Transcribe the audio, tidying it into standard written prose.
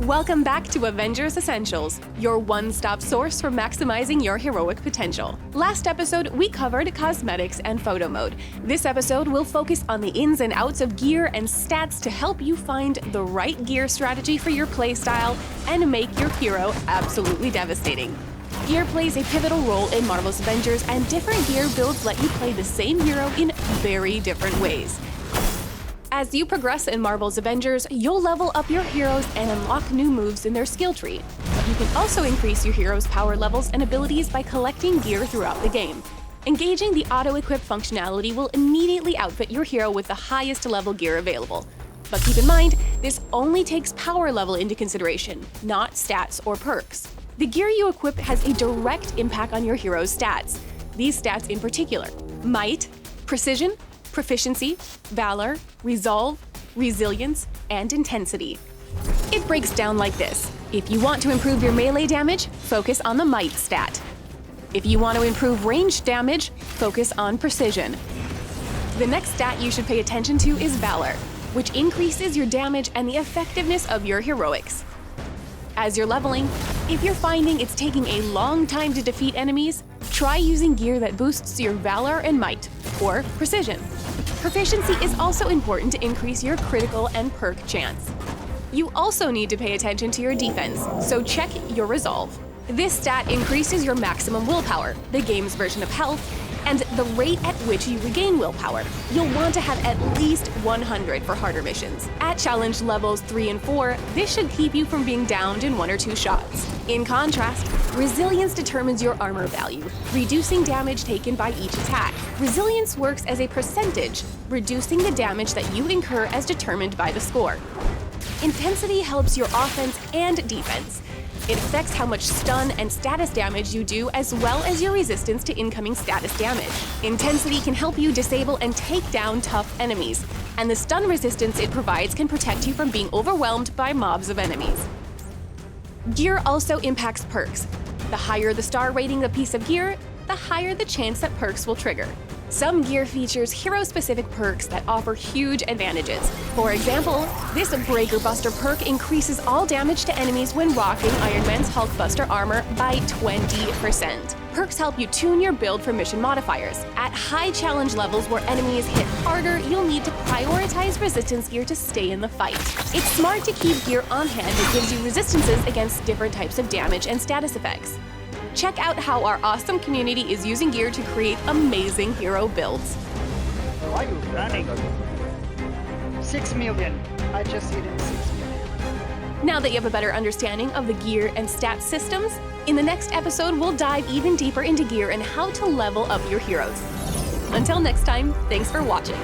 Welcome back to Avengers Essentials, your one-stop source for maximizing your heroic potential. Last episode, we covered cosmetics and photo mode. This episode will focus on the ins and outs of gear and stats to help you find the right gear strategy for your playstyle and make your hero absolutely devastating. Gear plays a pivotal role in Marvel's Avengers, and different gear builds let you play the same hero in very different ways. As you progress in Marvel's Avengers, you'll level up your heroes and unlock new moves in their skill tree. You can also increase your hero's power levels and abilities by collecting gear throughout the game. Engaging the auto-equip functionality will immediately outfit your hero with the highest level gear available. But keep in mind, this only takes power level into consideration, not stats or perks. The gear you equip has a direct impact on your hero's stats. These stats in particular: might, precision, proficiency, valor, resolve, resilience, and intensity. It breaks down like this. If you want to improve your melee damage, focus on the might stat. If you want to improve ranged damage, focus on precision. The next stat you should pay attention to is valor, which increases your damage and the effectiveness of your heroics. As you're leveling, if you're finding it's taking a long time to defeat enemies, try using gear that boosts your valor and might, or precision. Proficiency is also important to increase your critical and perk chance. You also need to pay attention to your defense, so check your resolve. This stat increases your maximum willpower, the game's version of health, and the rate at which you regain willpower. You'll want to have at least 100 for harder missions. At challenge levels 3 and 4, this should keep you from being downed in 1 or 2 shots. In contrast, resilience determines your armor value, reducing damage taken by each attack. Resilience works as a percentage, reducing the damage that you incur as determined by the score. Intensity helps your offense and defense. It affects how much stun and status damage you do, as well as your resistance to incoming status damage. Intensity can help you disable and take down tough enemies, and the stun resistance it provides can protect you from being overwhelmed by mobs of enemies. Gear also impacts perks. The higher the star rating of a piece of gear, the higher the chance that perks will trigger. Some gear features hero-specific perks that offer huge advantages. For example, this Breaker Buster perk increases all damage to enemies when rocking Iron Man's Hulk Buster armor by 20%. Perks help you tune your build for mission modifiers. At high challenge levels where enemies hit harder, you'll need to prioritize resistance gear to stay in the fight. It's smart to keep gear on hand that gives you resistances against different types of damage and status effects. Check out how our awesome community is using gear to create amazing hero builds. Why are you running? 6 million. I just hit it 6 million. Now that you have a better understanding of the gear and stat systems, in the next episode we'll dive even deeper into gear and how to level up your heroes. Until next time, thanks for watching.